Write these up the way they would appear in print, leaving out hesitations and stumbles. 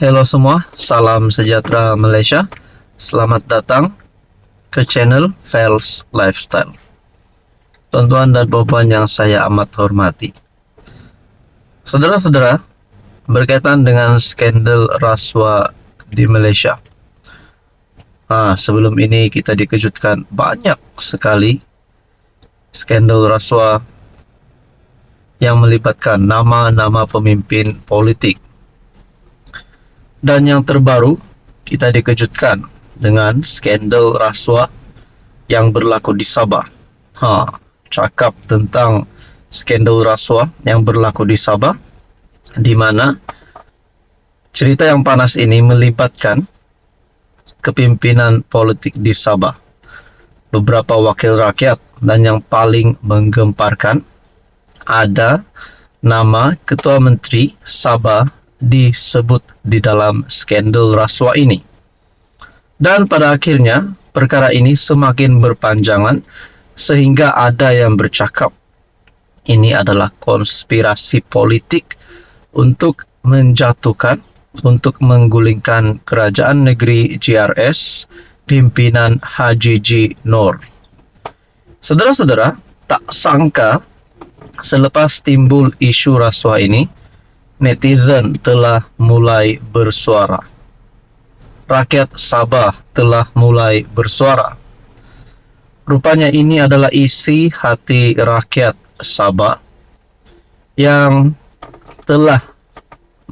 Halo semua, salam sejahtera Malaysia. Selamat datang ke channel Fels Lifestyle. Tuan-tuan dan puan yang saya amat hormati. Saudara-saudara, berkaitan dengan skandal rasuah di Malaysia. Sebelum ini kita dikejutkan banyak sekali skandal rasuah yang melibatkan nama-nama pemimpin politik. Dan yang terbaru, kita dikejutkan dengan skandal rasuah yang berlaku di Sabah. Cakap tentang skandal rasuah yang berlaku di Sabah, di mana cerita yang panas ini melibatkan kepimpinan politik di Sabah, beberapa wakil rakyat, dan yang paling menggemparkan ada nama Ketua Menteri Sabah disebut di dalam skandal rasuah ini. Dan pada akhirnya perkara ini semakin berpanjangan sehingga ada yang bercakap ini adalah konspirasi politik untuk menjatuhkan, untuk menggulingkan kerajaan negeri JRS pimpinan Haji G. Noor. Saudara-saudara, tak sangka selepas timbul isu rasuah ini, netizen telah mulai bersuara. Rakyat Sabah telah mulai bersuara. Rupanya ini adalah isi hati rakyat Sabah yang telah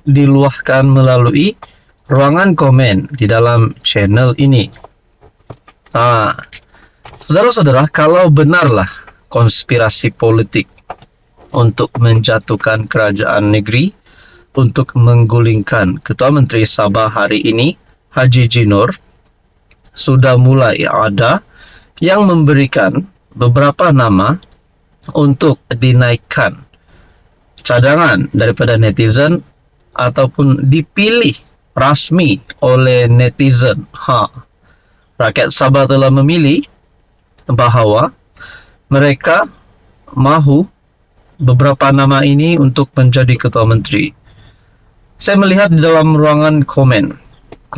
diluahkan melalui ruangan komen di dalam channel ini. Saudara-saudara, kalau benarlah konspirasi politik untuk menjatuhkan kerajaan negeri, untuk menggulingkan Ketua Menteri Sabah hari ini, Haji G. Noor, sudah mulai ada yang memberikan beberapa nama untuk dinaikkan cadangan daripada netizen ataupun dipilih rasmi oleh netizen. Rakyat Sabah telah memilih bahawa mereka mahu beberapa nama ini untuk menjadi Ketua Menteri. Saya melihat di dalam ruangan komen,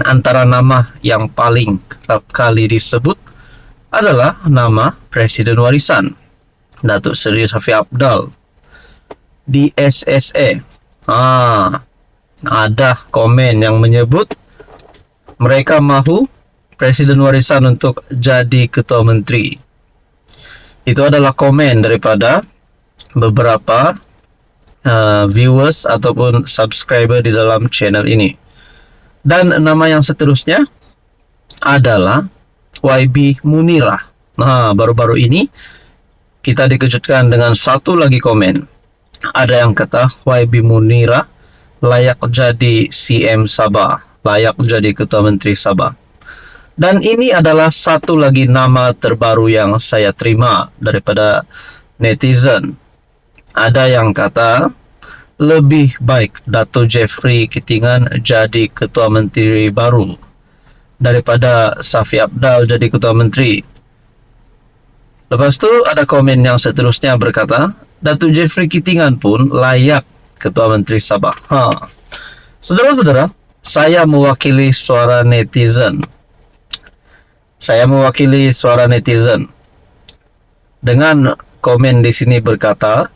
antara nama yang paling kerap kali disebut adalah nama Presiden Warisan, Datuk Seri Shafiq Apdal. Di SSA, ada komen yang menyebut mereka mahu Presiden Warisan untuk jadi Ketua Menteri. Itu adalah komen daripada beberapa viewers ataupun subscriber di dalam channel ini. Dan nama yang seterusnya adalah YB Munirah. Baru-baru ini kita dikejutkan dengan satu lagi komen. Ada yang kata YB Munirah layak jadi CM Sabah, layak jadi Ketua Menteri Sabah. Dan ini adalah satu lagi nama terbaru yang saya terima daripada netizen. Ada yang kata lebih baik Dato' Jeffrey Kitingan jadi Ketua Menteri baru daripada Shafiq Apdal jadi Ketua Menteri. Lepas tu ada komen yang seterusnya berkata Dato' Jeffrey Kitingan pun layak Ketua Menteri Sabah. Saudara-saudara, saya mewakili suara netizen. Dengan komen di sini berkata,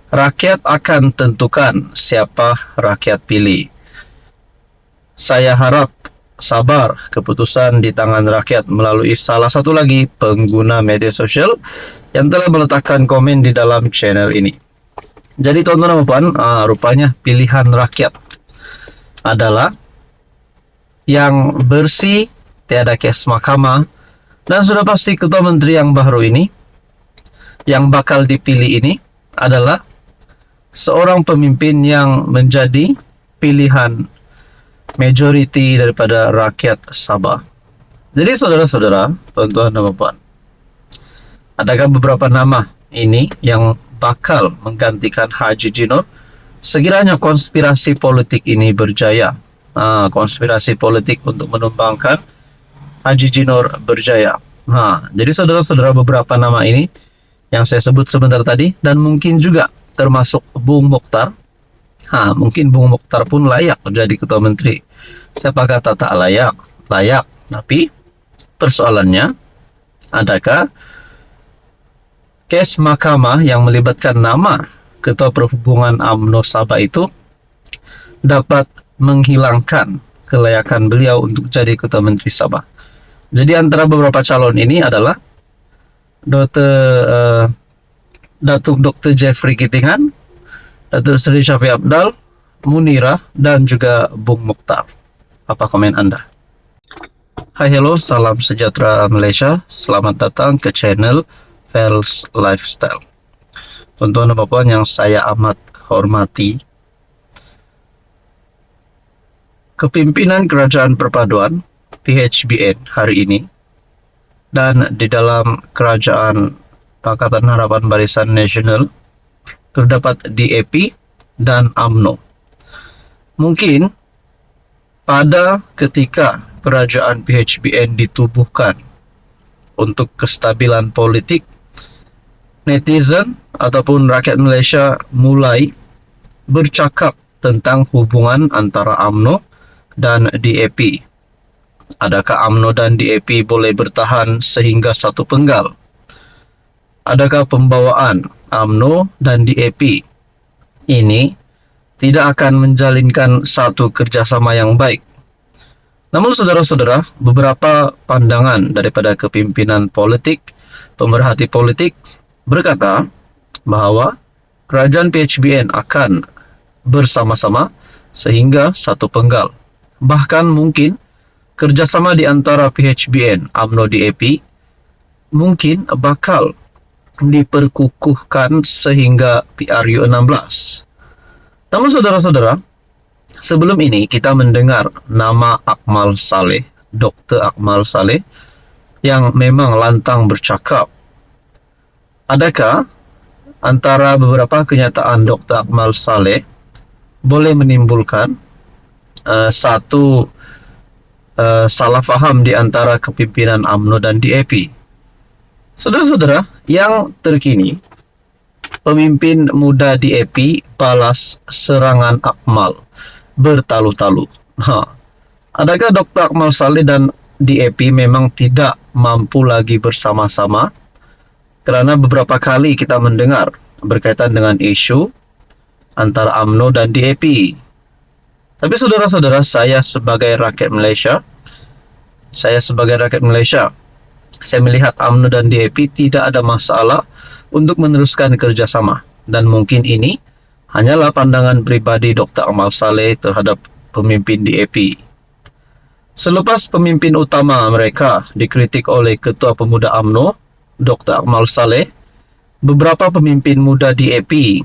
rakyat akan tentukan siapa rakyat pilih. Saya harap sabar keputusan di tangan rakyat melalui salah satu lagi pengguna media sosial yang telah meletakkan komen di dalam channel ini. Jadi tuan-tuan dan puan, rupanya pilihan rakyat adalah yang bersih, tiada kes mahkamah, dan sudah pasti Ketua Menteri yang baru ini, yang bakal dipilih ini adalah seorang pemimpin yang menjadi pilihan majoriti daripada rakyat Sabah. Jadi saudara-saudara, tuan-tuan dan puan, adakah beberapa nama ini yang bakal menggantikan Haji G. Noor sekiranya konspirasi politik ini berjaya? Konspirasi politik untuk menumbangkan Haji G. Noor berjaya. Jadi saudara-saudara, beberapa nama ini yang saya sebut sebentar tadi, dan mungkin juga termasuk Bung Mokhtar, Mungkin Bung Mokhtar pun layak jadi ketua menteri. Siapa kata tak layak? Layak. Tapi persoalannya, adakah kes mahkamah yang melibatkan nama Ketua Perhubungan UMNO Sabah itu dapat menghilangkan kelayakan beliau untuk jadi Ketua Menteri Sabah? Jadi antara beberapa calon ini adalah Datuk Dr. Jeffrey Kitingan, Datuk Seri Syafiq Abdal, Munirah, dan juga Bung Mokhtar. Apa komen Anda? Hai, hello, salam sejahtera Malaysia. Selamat datang ke channel Fels Lifestyle. Tuan-tuan dan puan yang saya amat hormati, kepimpinan Kerajaan Perpaduan PHBN hari ini dan di dalam Kerajaan Pakatan Harapan Barisan Nasional terdapat DAP dan UMNO. Mungkin pada ketika kerajaan PHBN ditubuhkan untuk kestabilan politik, netizen ataupun rakyat Malaysia mulai bercakap tentang hubungan antara UMNO dan DAP. Adakah UMNO dan DAP boleh bertahan sehingga satu penggal? Adakah pembawaan UMNO dan DAP ini tidak akan menjalinkan satu kerjasama yang baik? Namun saudara-saudara, beberapa pandangan daripada kepimpinan politik, pemerhati politik berkata bahawa kerajaan PHBN akan bersama-sama sehingga satu penggal. Bahkan mungkin kerjasama di antara PHBN, UMNO, DAP mungkin bakal diperkukuhkan sehingga PRU 16. Namun saudara-saudara, sebelum ini kita mendengar nama Akmal Saleh, Dr. Akmal Saleh, yang memang lantang bercakap. Adakah antara beberapa kenyataan Dr. Akmal Saleh boleh menimbulkan satu salah faham di antara kepimpinan UMNO dan DAP? Saudara-saudara, yang terkini, pemimpin muda DAP balas serangan Akmal bertalu-talu. Adakah Dr. Akmal Saleh dan DAP memang tidak mampu lagi bersama-sama? Kerana beberapa kali kita mendengar berkaitan dengan isu antara UMNO dan DAP. Tapi saudara-saudara, saya sebagai rakyat Malaysia, saya melihat UMNO dan DAP tidak ada masalah untuk meneruskan kerjasama. Dan mungkin ini hanyalah pandangan pribadi Dr. Akmal Saleh terhadap pemimpin DAP. Selepas pemimpin utama mereka dikritik oleh Ketua Pemuda UMNO, Dr. Akmal Saleh, beberapa pemimpin muda DAP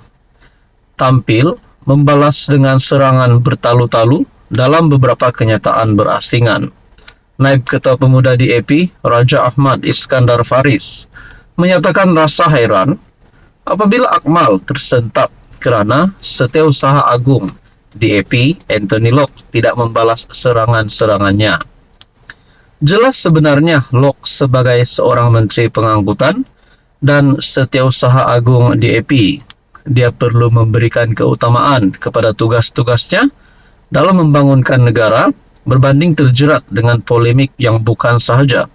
tampil membalas dengan serangan bertalu-talu dalam beberapa kenyataan berasingan. Naib Ketua Pemuda DAP, Raja Ahmad Iskandar Faris, menyatakan rasa heran apabila Akmal tersentap kerana Setiausaha Agung DAP, Anthony Loke, tidak membalas serangan-serangannya. Jelas sebenarnya Loke sebagai seorang Menteri Pengangkutan dan Setiausaha Agung DAP, dia perlu memberikan keutamaan kepada tugas-tugasnya dalam membangunkan negara berbanding terjerat dengan polemik yang bukan sahaja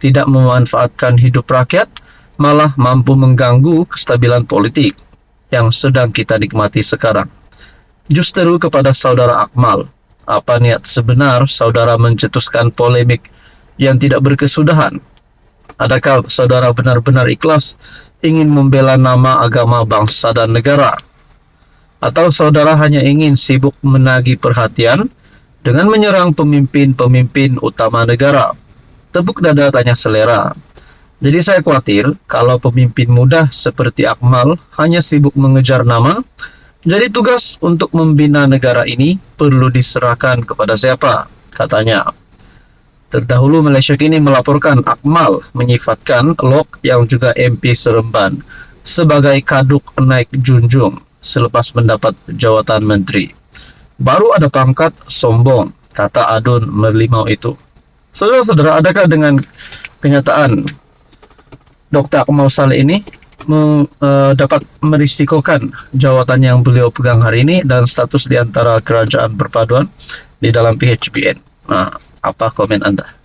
tidak memanfaatkan hidup rakyat, malah mampu mengganggu kestabilan politik yang sedang kita nikmati sekarang. Justeru kepada saudara Akmal, apa niat sebenar saudara mencetuskan polemik yang tidak berkesudahan? Adakah saudara benar-benar ikhlas ingin membela nama agama, bangsa dan negara? Atau saudara hanya ingin sibuk menagih perhatian dengan menyerang pemimpin-pemimpin utama negara? Tepuk dada tanya selera. Jadi saya khawatir kalau pemimpin muda seperti Akmal hanya sibuk mengejar nama, jadi tugas untuk membina negara ini perlu diserahkan kepada siapa? Katanya. Terdahulu Malaysia Kini melaporkan Akmal menyifatkan Loke yang juga MP Seremban sebagai kaduk naik junjung selepas mendapat jawatan menteri. Baru ada pangkat sombong, kata Adun Merlimau itu. Saudara-saudara, adakah dengan kenyataan Dr. Akmal Saleh ini dapat merisikokan jawatan yang beliau pegang hari ini dan status di antara kerajaan perpaduan di dalam PHBN. Nah, apa komen Anda?